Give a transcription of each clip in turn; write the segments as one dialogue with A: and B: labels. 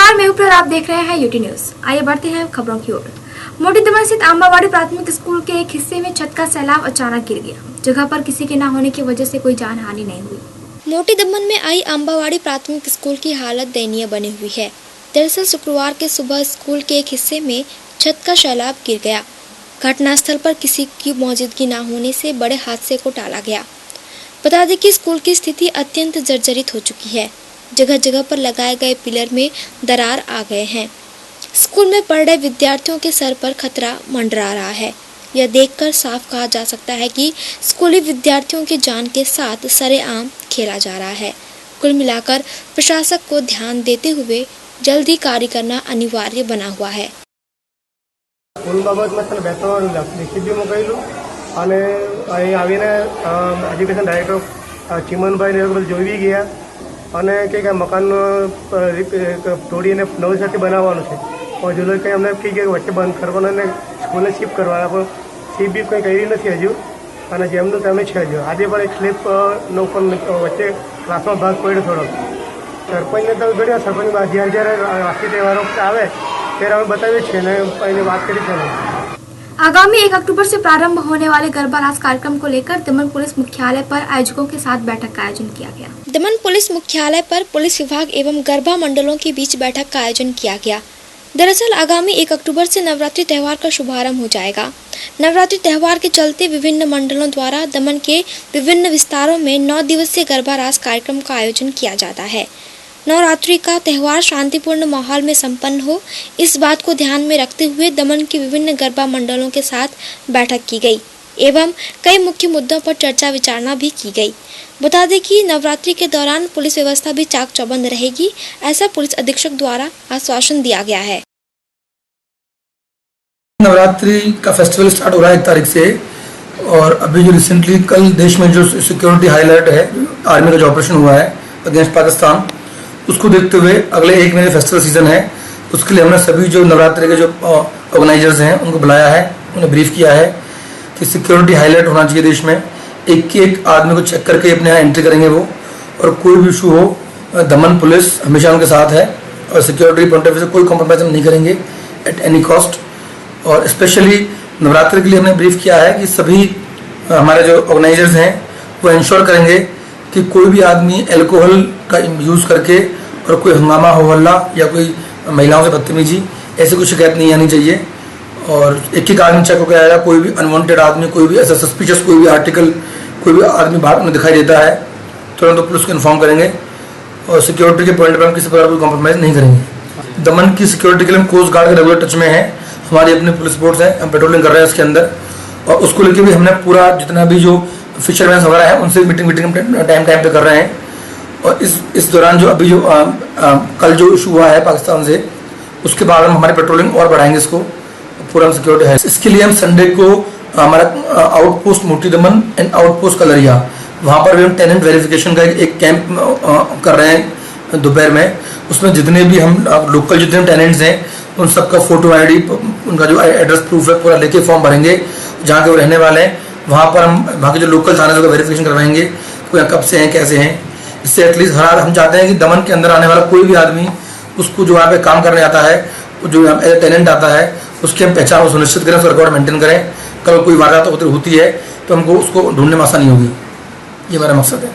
A: नमस्कार, मैं ऊपर आप देख रहे हैं यूटी न्यूज। आइए बढ़ते हैं खबरों की ओर। मोटी दमन स्थित आंबावाड़ी प्राथमिक स्कूल के एक हिस्से में छत का सैलाब अचानक गिर गया। जगह पर किसी के न होने की वजह से कोई जान हानि नहीं हुई। मोटी दमन में आई आंबावाड़ी प्राथमिक स्कूल की हालत दयनीय बनी हुई है। दरअसल शुक्रवार के सुबह स्कूल के एक हिस्से में छत का सैलाब गिर गया। घटनास्थल पर किसी की मौजूदगी न होने से बड़े हादसे को टाला गया। बता दें कि स्कूल की स्थिति अत्यंत जर्जरित हो चुकी है। जगह जगह पर लगाए गए पिलर में दरार आ गए हैं। स्कूल में पढ़ रहे विद्यार्थियों के सर पर खतरा मंडरा रहा है। यह देखकर साफ कहा जा सकता है कि स्कूली विद्यार्थियों की जान के साथ सरेआम खेला जा रहा है। कुल मिलाकर प्रशासक को ध्यान देते हुए जल्दी कार्य करना अनिवार्य बना हुआ है।
B: સ્કૂલ બાબતમાં છે બે ત્રણ લેખિત બી મોકલેલું અને અહીં આવીને એજ્યુકેશન ડાયરેક્ટર ચિમનભાઈને એ બધું જોઈ બી ગયા અને કે મકાન તોડીને નવી સાથે બનાવવાનું છે પણ જો કંઈ અમને કહી ગયા વચ્ચે બંધ કરવાના અને સ્કૂલને શિફ્ટ કરવાના પણ શિફ્ટ બી કંઈ કરી નથી હજુ અને જેમનું તમે છે હજુ આજે પણ એક સ્લીપનો પણ વચ્ચે ક્લાસમાં ભાગ પડ્યો થોડો સરપંચને તો ગણ્યો સરપંચ જ્યારે જ્યારે રાષ્ટ્રીય તહેવારો આવે ત્યારે અમે बताविए છીએ ને પહેલે વાત કરી છે।
A: आगामी 1 अक्टूबर से प्रारंभ होने वाले गरबा रास कार्यक्रम को लेकर दमन पुलिस मुख्यालय पर आयोजकों के साथ बैठक का आयोजन किया गया। दमन पुलिस मुख्यालय पर पुलिस विभाग एवं गरबा मंडलों के बीच बैठक का आयोजन किया गया। दरअसल आगामी 1 अक्टूबर से नवरात्रि त्योहार का शुभारंभ हो जाएगा। नवरात्रि त्योहार के चलते विभिन्न मंडलों द्वारा दमन के विभिन्न विस्तारों में 9 दिवसीय गरबा रास कार्यक्रम का आयोजन किया जाता है। नवरात्रि का त्योहार शांतिपूर्ण माहौल में संपन्न हो, इस बात को ध्यान में रखते हुए दमन के विभिन्न गरबा मंडलों के साथ बैठक की गई एवं कई मुख्य मुद्दों पर चर्चा विचारणा भी की गई। बता दें कि नवरात्रि के दौरान पुलिस व्यवस्था भी चाक चौबंद रहेगी, ऐसा पुलिस अधीक्षक द्वारा आश्वासन दिया गया है।
C: नवरात्रि का फेस्टिवल स्टार्ट हो रहा है 1 तारीख से और अभी जो रिसेंटली कल देश में जो सिक्योरिटी हाईलाइट है, आर्मी का जो ऑपरेशन हुआ है अगेंस्ट पाकिस्तान, उसको देखते हुए अगले 1 महीने फेस्टिवल सीजन है, उसके लिए हमने सभी जो नवरात्रि के जो ऑर्गेनाइजर्स हैं उनको बुलाया है, उन्हें ब्रीफ किया है कि सिक्योरिटी हाईलाइट होना चाहिए देश में। एक आदमी को चेक करके अपने यहाँ एंट्री करेंगे वो, और कोई भी इशू हो दमन पुलिस हमेशा उनके साथ है और सिक्योरिटी पॉइंट ऑफ व्यू से कोई कॉम्प्रोमाइज नहीं करेंगे एट एनी कॉस्ट। और स्पेशली नवरात्रि के लिए हमने ब्रीफ किया है कि सभी हमारे जो ऑर्गेनाइजर्स हैं वो इंश्योर करेंगे कि कोई भी आदमी अल्कोहल का यूज़ करके और कोई हंगामा हो हल्ला या कोई महिलाओं से बदतमीजी ऐसी कोई शिकायत नहीं आनी चाहिए। और एक आदमी चेक होकर आएगा, कोई भी अनवांटेड आदमी, कोई भी ऐसा सस्पिशियस कोई भी आर्टिकल, कोई भी आदमी बाहर में दिखाई देता है तुरंत तो पुलिस को इन्फॉर्म करेंगे और सिक्योरिटी के पॉइंट पर हम किसी प्रकार कोई कॉम्प्रोमाइज़ नहीं करेंगे। दमन की सिक्योरिटी के लिए हम कोस्ट गार्ड के रेगुलर टच में है, हमारी अपनी पुलिस फोर्स है, हम पेट्रोलिंग कर रहे हैं इसके अंदर और उसको लेकर भी हमने पूरा जितना भी जो फिशरमैन वगैरह है उनसे मीटिंग टाइम पे कर रहे हैं। और इस दौरान जो अभी जो कल जो इशू हुआ है पाकिस्तान से, उसके बाद हम हमारी पेट्रोलिंग और बढ़ाएंगे, इसको पूरा सिक्योरिटी है। इसके लिए हम संडे को हमारा आउटपोस्ट मोटी दमन एंड आउटपोस्ट कलरिया, वहाँ पर भी हम टेनेंट वेरिफिकेशन का एक कैंप कर रहे हैं दोपहर में। उसमें जितने भी हम लोकल जितने टेनेंट्स हैं उन सबका फोटो ID, उनका जो एड्रेस प्रूफ है पूरा लेके फॉर्म भरेंगे जहाँ के वो रहने वाले हैं। वहाँ पर हम वहाँ के जो लोकल थाने का वेरिफिकेशन करवाएंगे कोई कब से हैं कैसे हैं। इससे एटलीस्ट हर हम चाहते हैं कि दमन के अंदर आने वाला कोई भी आदमी उसको जो यहाँ पे काम करने आता है, जो एज ए टेनेंट आता है, उसकी हम पहचान सुनिश्चित करें, उसका रिकॉर्ड मेंटेन करें। कल कोई वारदात होती है तो हमको उसको ढूंढने में आसानी होगी, ये मेरा मकसद है।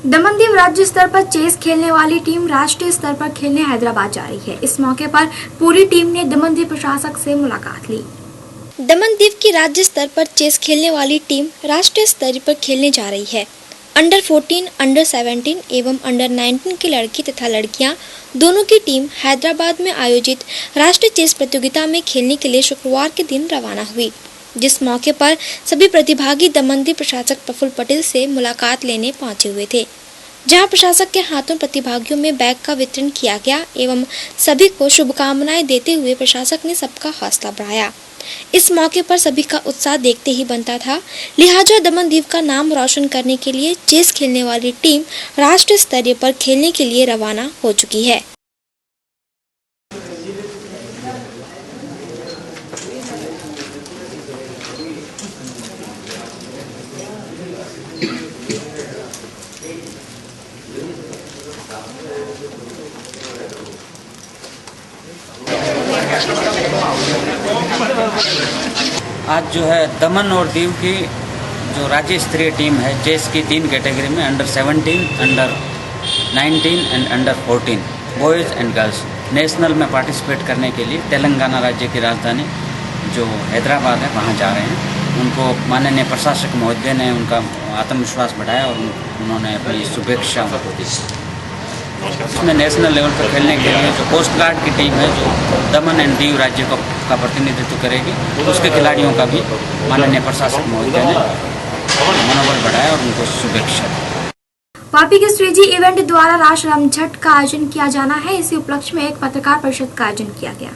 A: दमनदीव राज्य स्तर पर चेस खेलने वाली टीम राष्ट्रीय स्तर पर खेलने हैदराबाद जा रही है। इस मौके पर पूरी टीम ने दमनदीव प्रशासक से मुलाकात ली। दमनदीव की राज्य स्तर पर चेस खेलने वाली टीम राष्ट्रीय स्तर पर खेलने जा रही है। अंडर 14, अंडर 17 एवं अंडर 19 के लड़के तथा लड़कियां दोनों की टीम हैदराबाद में आयोजित राष्ट्रीय चेस प्रतियोगिता में खेलने के लिए शुक्रवार के दिन रवाना हुई, जिस मौके पर सभी प्रतिभागी दमनदीव प्रशासक प्रफुल्ल पटेल से मुलाकात लेने पहुंचे हुए थे, जहां प्रशासक के हाथों प्रतिभागियों में बैग का वितरण किया गया एवं सभी को शुभकामनाएं देते हुए प्रशासक ने सबका हौसला बढ़ाया। इस मौके पर सभी का उत्साह देखते ही बनता था, लिहाजा दमनदीव का नाम रोशन करने के लिए चेस खेलने वाली टीम राष्ट्रीय स्तरीय पर खेलने के लिए रवाना हो चुकी है।
D: आज जो है दमन और दीव की जो राज्य स्तरीय टीम है चेस की 3 कैटेगरी में under 17, under 19 and under 14 boys and girls national में पार्टिसिपेट करने के लिए तेलंगाना राज्य की राजधानी जो हैदराबाद है वहाँ जा रहे हैं। उनको माननीय प्रशासक महोदय ने उनका आत्मविश्वास बढ़ाया और उन्होंने अपनी शुभेच्छा दी। इसमें नेशनल लेवल पर खेलने के लिए जो कोस्ट गार्ड की टीम है जो दमन एंड दीव राज्य का प्रतिनिधित्व करेगी उसके खिलाड़ियों का भी माननीय प्रशासक महोदय ने मनोबल बढ़ाया और उनको शुभेच्छा दी।
A: वापी के श्रीजी इवेंट द्वारा राष्ट्र रमझट का आयोजन किया जाना है। इसी उपलक्ष्य में एक पत्रकार परिषद का आयोजन किया गया।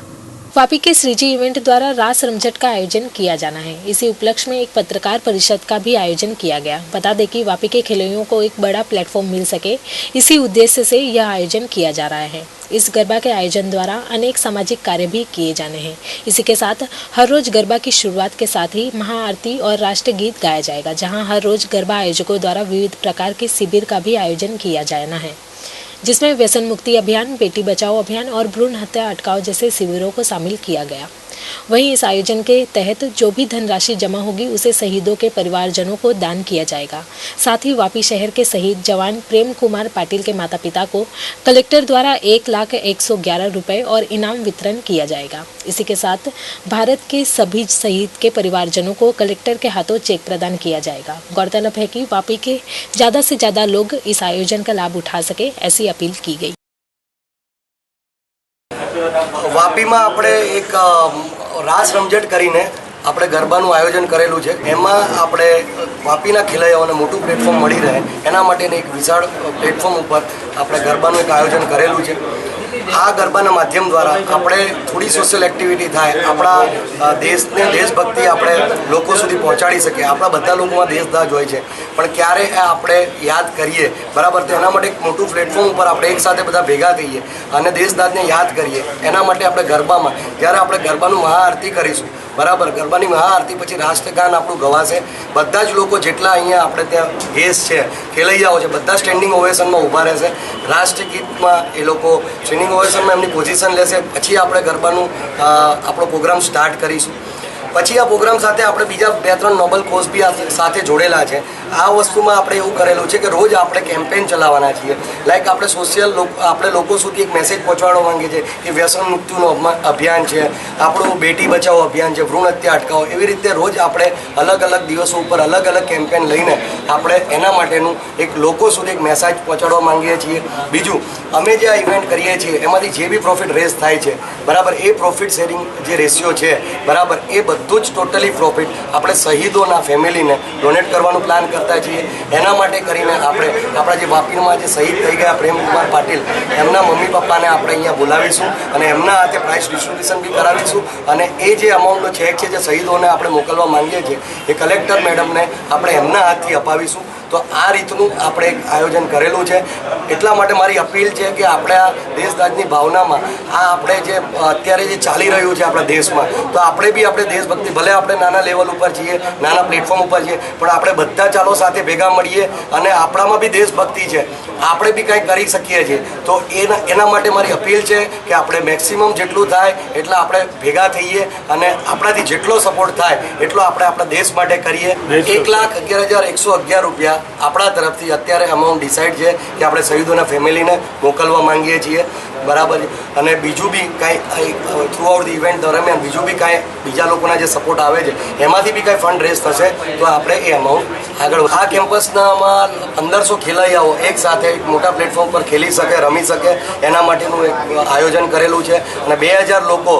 E: वापी के श्रीजी इवेंट द्वारा रास रमझट का आयोजन किया जाना है। इसी उपलक्ष्य में एक पत्रकार परिषद का भी आयोजन किया गया। बता दें कि वापी के खिलाड़ियों को एक बड़ा प्लेटफॉर्म मिल सके, इसी उद्देश्य से यह आयोजन किया जा रहा है। इस गरबा के आयोजन द्वारा अनेक सामाजिक कार्य भी किए जाने हैं। इसी के साथ हर रोज गरबा की शुरुआत के साथ ही महाआरती और राष्ट्रीय गीत गाया जाएगा, जहां हर रोज गरबा आयोजकों द्वारा विविध प्रकार के शिविर का भी आयोजन किया जाना है, जिसमें व्यसन मुक्ति अभियान, बेटी बचाओ अभियान और भ्रूण हत्या अटकाव जैसे शिविरों को शामिल किया गया। वहीं इस आयोजन के तहत जो भी धनराशि जमा होगी उसे शहीदों के परिवारजनों को दान किया जाएगा। साथ ही वापी शहर के शहीद जवान प्रेम कुमार पाटिल के माता पिता को कलेक्टर द्वारा 1,111 रुपए और इनाम वितरण किया जाएगा। इसी के साथ भारत के सभी शहीद के परिवारजनों को कलेक्टर के हाथों चेक प्रदान किया जाएगा। गौरतलब है कि वापी के ज्यादा से ज्यादा लोग इस आयोजन का लाभ उठा सके, ऐसी अपील की गई।
F: વાપીમાં આપણે એક રાસ રમઝટ કરીને આપણે ગરબાનું આયોજન કરેલું છે। એમાં આપણે વાપીના ખેલૈયાઓને મોટું પ્લેટફોર્મ મળી રહે એના માટેની એક વિશાળ પ્લેટફોર્મ ઉપર આપણે ગરબાનું એક આયોજન કરેલું છે। આ ગરબાના માધ્યમ દ્વારા આપણે થોડી સોશિયલ એક્ટિવિટી થાય, આપણા દેશને દેશભક્તિ આપણે લોકો સુધી પહોંચાડી શકીએ। આપણા બધા લોકોમાં દેશદાજ હોય છે, પણ ક્યારે આપણે યાદ કરીએ, બરાબર? તો એના માટે એક મોટું પ્લેટફોર્મ ઉપર આપણે એક સાથે બધા ભેગા થઈએ અને દેશદાજને યાદ કરીએ। એના માટે આપણે ગરબામાં જ્યારે આપણે ગરબાનું મહાઆરતી કરીશું, બરાબર? ગરબાની મહાઆરતી પછી રાષ્ટ્રગાન આપણું ગવાશે। બધા જ લોકો જેટલા અહીંયા આપણે ત્યાં ગેસ્ટ છે, ખેલૈયાઓ છે, બધા સ્ટેન્ડિંગ ઓવેશનમાં ઊભા રહેશે। રાષ્ટ્રગીતમાં એ લોકો સ્ટેન્ડિંગ ઓવેશનમાં એમની પોઝિશન લેશે। પછી આપણે ગરબાનું આપણો પ્રોગ્રામ સ્ટાર્ટ કરીશું। પછી આ પ્રોગ્રામ સાથે આપણે બીજા 2-3 નોબલ કોઝ બી સાથે જોડેલા છે। આ વસ્તુમાં આપણે એવું કરેલું છે કે રોજ આપણે કેમ્પેન ચલાવવાના છીએ। લાઈક આપણે સોશિયલ આપણે લોકો સુધી એક મેસેજ પહોંચાડવા માંગીએ છીએ કે વ્યસન મુક્તિનું અભિયાન છે, આપણું બેટી બચાવો અભિયાન છે, ભ્રૂણ હત્યા અટકાવો। એવી રીતે રોજ આપણે અલગ અલગ દિવસો ઉપર અલગ અલગ કેમ્પેન લઈને આપણે એના માટેનું એક લોકો સુધી એક મેસેજ પહોંચાડવા માંગીએ છીએ। બીજું, અમે જે આ ઇવેન્ટ કરીએ છીએ એમાંથી જે બી પ્રોફિટ રેઝ થાય છે, બરાબર, એ પ્રોફિટ શેરિંગ જે રેશિયો છે, બરાબર, એ બધું જ ટોટલી પ્રોફિટ આપણે શહીદોના ફેમિલીને ડોનેટ કરવાનું પ્લાન કરતા છીએ। એના માટે કરીને આપણે આપણા જે વાપીમાં જે શહીદ થઈ ગયા પ્રેમકુમાર પાટીલ, એમના મમ્મી પપ્પાને આપણે અહીંયા બોલાવીશું અને એમના હાથે પ્રાઇઝ ડિસ્ટ્રીબ્યુશન બી કરાવીશું અને એ જે અમાઉન્ટનો ચેક છે જે શહીદોને આપણે મોકલવા માંગીએ છીએ એ કલેક્ટર મેડમને આપણે એમના હાથથી અપાવીશું। તો આ રીતનું આપણે એક આયોજન કરેલું છે। એટલા માટે મારી અપીલ છે કે આપણે આ દેશદાજની ભાવનામાં આ આપણે જે અત્યારે જે ચાલી રહ્યું છે આપણા દેશમાં, તો આપણે બી આપણે દેશભક્તિ, ભલે આપણે નાના લેવલ ઉપર છીએ, નાના પ્લેટફોર્મ ઉપર છીએ, પણ આપણે બધા ચાલો સાથે ભેગા મળીએ અને આપણામાં બી દેશભક્તિ છે, આપણે બી કંઈક કરી શકીએ છીએ। તો એના માટે મારી અપીલ છે કે આપણે મેક્સિમમ જેટલું થાય એટલા આપણે ભેગા થઈએ અને આપણાથી જેટલો સપોર્ટ થાય એટલો આપણે આપણા દેશ માટે કરીએ। 1,11,111 રૂપિયા આપણા તરફથી અત્યારે અમાઉન્ટ ડિસાઇડ છે કે આપણે શહીદોના ફેમિલીને મોકલવા માંગીએ છીએ, બરાબર? અને બીજું બી કાંઈ થ્રુ આઉટ ધ ઇવેન્ટ દરમિયાન બીજું બી કાંઈ બીજા લોકોના જે સપોર્ટ આવે છે એમાંથી બી કાંઈ ફંડ રેઝ થશે તો આપણે એ અમાઉન્ટ આગળ આ કેમ્પસનામાં 1500 ખેલૈયાઓ એક સાથે એક મોટા પ્લેટફોર્મ પર ખેલી શકે, રમી શકે, એના માટેનું એક આયોજન કરેલું છે અને 2000 લોકો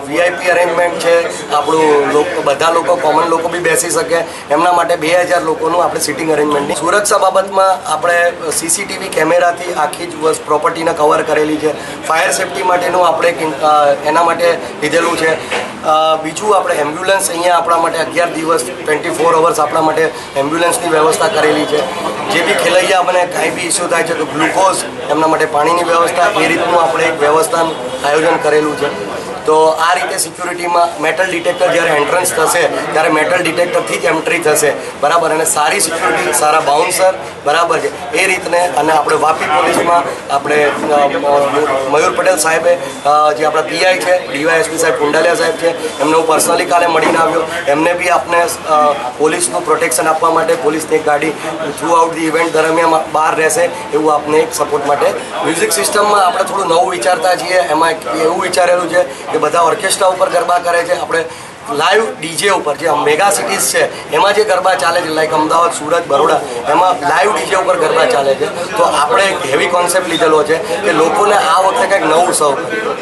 F: વીઆઈપી અરેન્જમેન્ટ છે, આપણું બધા લોકો કોમન લોકો બી બેસી શકે એમના માટે 2000 લોકોનું આપણે સિટિંગ અરેન્જમેન્ટની સુરક્ષા બાબતમાં આપણે સીસીટીવી કેમેરાથી આખી જ પ્રોપર્ટીને કવર કરેલી છે। ફાયર સેફટી માટેનું આપણે એના માટે લીધેલું છે। બીજું આપણે એમ્બ્યુલન્સ અહીંયા આપણા માટે 11 દિવસ 24 અવર્સ આપણા માટે એમ્બ્યુલન્સની વ્યવસ્થા કરેલી છે। જે બી ખેલૈયા મને કાંઈ બી ઇસ્યુ થાય છે તો ગ્લુકોઝ, એમના માટે પાણીની વ્યવસ્થા, એ રીતનું આપણે એક વ્યવસ્થાનું આયોજન કરેલું છે। તો આ રીતે સિક્યુરિટીમાં મેટલ ડિટેક્ટર જ્યારે એન્ટ્રન્સ થશે ત્યારે મેટલ ડિટેક્ટરથી જ એન્ટ્રી થશે, બરાબર, અને સારી સિક્યુરિટી, સારા બાઉન્સર, બરાબર છે એ રીતને. અને આપણે વાપી પોલીસમાં આપણે મયુર પટેલ સાહેબે જે આપણા પીઆઈ છે, ડીવાયએસપી સાહેબ કુંડાલિયા સાહેબ છે, એમને હું પર્સનલી કાલે મળીને આવ્યો. એમને બી આપને પોલીસનું પ્રોટેક્શન આપવા માટે પોલીસની એક ગાડી થ્રુ આઉટ ધી ઇવેન્ટ દરમિયાન બહાર રહેશે એવું આપને એક સપોર્ટ માટે. મ્યુઝિક સિસ્ટમમાં આપણે થોડું નવું વિચારતા છીએ. એમાં એવું વિચારેલું છે કે બધા ઓર્કેસ્ટ્રા ઉપર ગરબા કરે છે, આપણે લાઈવ ડીજે ઉપર, જે મેગા સિટીઝ છે એમાં જે ગરબા ચાલે છે, લાઈક અમદાવાદ, સુરત, બરોડા, એમાં લાઈવ ડીજે ઉપર ગરબા ચાલે છે. તો આપણે એક હેવી કોન્સેપ્ટ લીધેલો છે કે લોકોને આ વખતે કંઈક નવું સર્વ કર્યું.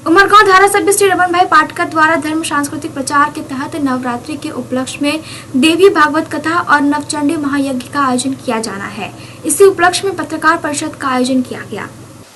A: उमरगांव धारासभ्य श्री रमन भाई पाटकर द्वारा धर्म सांस्कृतिक प्रचार के तहत नवरात्रि के उपलक्ष्य में देवी भागवत कथा और नवचंडी महायज्ञ का आयोजन किया जाना है। इसी उपलक्ष्य में पत्रकार परिषद का आयोजन किया गया।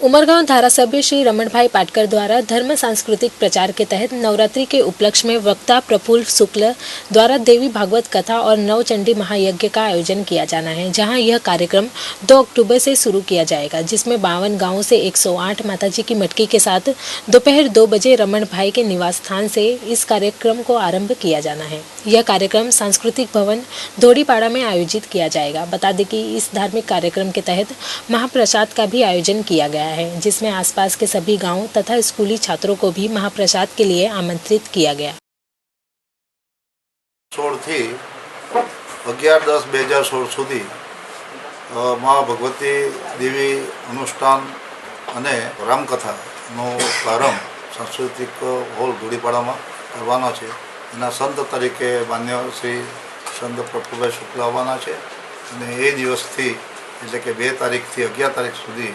E: उमरगांव धारासभ्य श्री रमन भाई पाटकर द्वारा धर्म सांस्कृतिक प्रचार के तहत नवरात्रि के उपलक्ष्य में वक्ता प्रफुल्ल शुक्ल द्वारा देवी भागवत कथा और नवचंडी महायज्ञ का आयोजन किया जाना है, जहां यह कार्यक्रम 2 अक्टूबर से शुरू किया जाएगा, जिसमें 52 गांवों से 108 माताजी की मटकी के साथ दोपहर 2 बजे रमन भाई के निवास स्थान से इस कार्यक्रम को आरंभ किया जाना है। यह कार्यक्रम सांस्कृतिक भवन धोड़ीपाड़ा में आयोजित किया जाएगा। बता दें कि इस धार्मिक कार्यक्रम के तहत महाप्रसाद का भी आयोजन किया गया है, जिसमें आसपास के सभी गांव तथा स्कूली छात्रों को भी महाप्रसाद के लिए आमंत्रित किया गया।
G: 16 થી 11/10/2016 સુધી મા ભગવતી દેવી અનુષ્ઠાન અને રામકથાનો પ્રારંભ સાંસ્કૃતિક હોલ ધૂળીપાડામાં કરવાનો છે. એના સંત તરીકે માન્ય શ્રી સંત પ્રફુલ્લભાઈ શુક્લ આવવાના છે અને એ દિવસથી એટલે કે 2 તારીખથી 11 તારીખ સુધી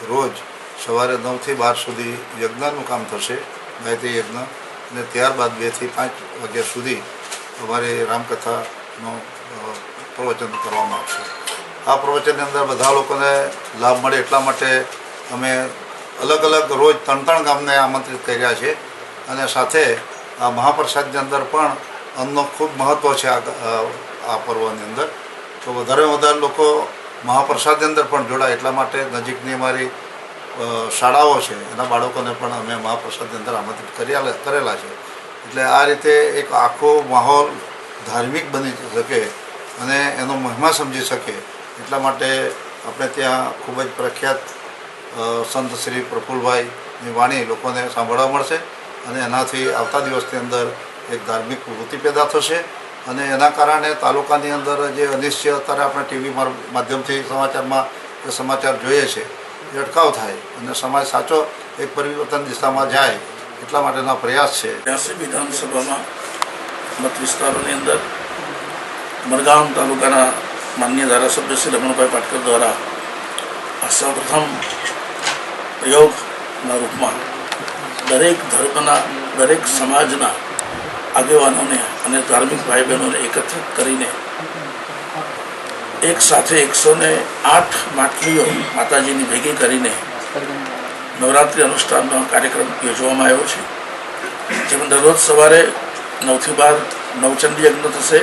G: રોજ સવારે 9 થી 12 સુધી યજ્ઞનું કામ થશે, ગાયત્રી યજ્ઞ, અને ત્યારબાદ 2 થી 5 વાગ્યા સુધી અમારી રામકથાનો પ્રવચન કરવામાં આવશે. આ પ્રવચનની અંદર બધા લોકોને લાભ મળે એટલા માટે અમે અલગ અલગ રોજ 3 ગામને આમંત્રિત કર્યા છે. અને સાથે આ મહાપ્રસાદની અંદર પણ અન્નનો ખૂબ મહત્ત્વ છે આ પર્વની અંદર. તો વધારે લોકો મહાપ્રસાદની અંદર પણ જોડાય એટલા માટે નજીકની અમારી શાળાઓ છે એના બાળકોને પણ અમે મહાપ્રસાદની અંદર આમંત્રિત કરેલા છે. એટલે આ રીતે એક આખો માહોલ ધાર્મિક બની શકે અને એનો મહિમા સમજી શકે એટલા માટે આપણે ત્યાં ખૂબ જ પ્રખ્યાત સંત શ્રી પ્રફુલ્લભાઈની વાણી લોકોને સાંભળવા મળશે અને એનાથી આવતા દિવસની અંદર એક ધાર્મિક પ્રવૃત્તિ પેદા થશે અને એના કારણે તાલુકાની અંદર જે અનિશ્ચય અત્યારે આપણે ટીવી માધ્યમથી સમાચાર જોઈએ છે એ અટકાવ થાય અને સમાજ સાચો એક પરિવર્તન દિશામાં જાય એટલા માટેના પ્રયાસ છે.
H: 82 વિધાનસભામાં મત વિસ્તારોની અંદર ઉમરગામ તાલુકાના માન્ય ધારાસભ્ય શ્રી રમણભાઈ પાટકર દ્વારા આ સૌપ્રથમ પ્રયોગના રૂપમાં દરેક ધર્મના, દરેક સમાજના આગેવાનોને અને ધાર્મિક ભાઈ બહેનોને એકત્રિત કરીને એક સાથે 108 માટલીઓ માતાજીની ભેગી કરીને નવરાત્રિ અનુષ્ઠાનનો કાર્યક્રમ યોજવામાં આવ્યો છે. જેમાં દરરોજ સવારે 9 થી 12 નવચંડી યજ્ઞ થશે,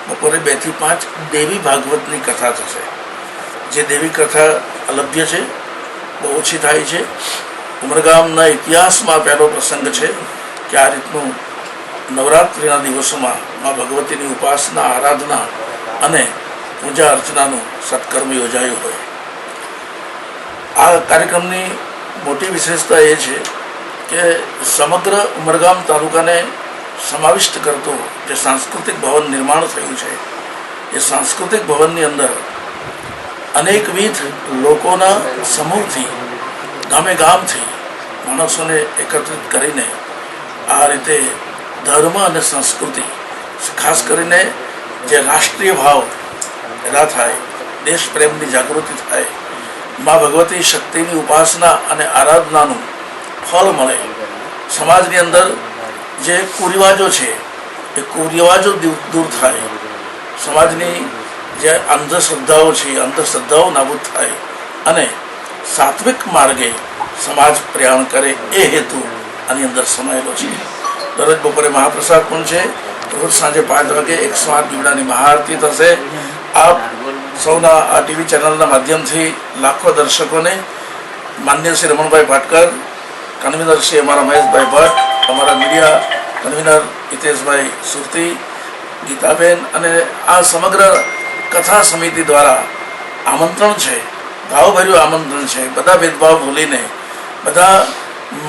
H: બપોરે 2 થી 5 દેવી ભાગવતની કથા થશે. જે દેવી કથા અલભ્ય છે, બહુ ઓછી થાય છે. ઉમરગામના ઇતિહાસમાં પહેલો પ્રસંગ છે કે આ રીતનું નવરાત્રિના દિવસોમાં મા ભગવતીની ઉપાસના, આરાધના અને પૂજા અર્ચનાનું સત્કર્મ યોજાયું હોય. આ કાર્યક્રમની મોટી વિશેષતા એ છે કે સમગ્ર ઉમરગામ તાલુકાને સમાવિષ્ટ કરતું જે સાંસ્કૃતિક ભવન નિર્માણ થયું છે એ સાંસ્કૃતિક ભવનની અંદર અનેકવિધ લોકોના સમૂહથી, ગામે ગામથી માણસોને એકત્રિત કરીને આ રીતે ધર્મ અને સંસ્કૃતિ, ખાસ કરીને જે રાષ્ટ્રીય ભાવ પેદા થાય, દેશ પ્રેમની જાગૃતિ થાય, મા ભગવતી શક્તિની ઉપાસના અને આરાધનાનું ફળ મળે, સમાજની અંદર જે કુરિવાજો છે એ કુરિવાજો દૂર થાય, સમાજની જે અંધશ્રદ્ધાઓ છે એ અંધશ્રદ્ધાઓ નાબૂદ થાય અને સાત્વિક માર્ગે સમાજ પ્રયાણ કરે એ હેતુ આની અંદર સમાયેલો છે. દરરોજ બપોરે મહાપ્રસાદ પણ છે. રોજ સાંજે 5 વાગે 108 દીવડાની મહાઆરતી થશે. આપ સૌના આ ટીવી ચેનલના માધ્યમથી લાખો દર્શકોને માન્ય શ્રી રમણભાઈ પાટકર, કન્વીનર શ્રી અમારા મહેશભાઈ ભટ્ટ, અમારા મીડિયા કન્વીનર હિતેશભાઈ સુરતી, ગીતાબેન અને આ સમગ્ર કથા સમિતિ દ્વારા આમંત્રણ છે, ભાવભર્યું આમંત્રણ છે. બધા ભેદભાવ ભૂલીને, બધા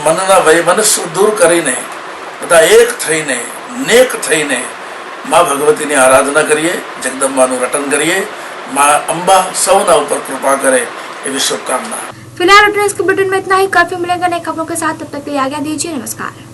H: મનના વૈમનસ્ય દૂર કરીને, બધા એક થઈને, નેક થઈને મા ભગવતીની આરાધના કરીએ, જગદંબાનું રટન કરીએ. माँ अम्बा सौना ऊपर कृपा करे, ये शुभकामना.
A: फिलहाल न्यूज़ के बुलेटिन में इतना ही. कर्फ्यू मिलेगा नई खबरों के साथ, तब तक के लिए आज्ञा दीजिए. नमस्कार.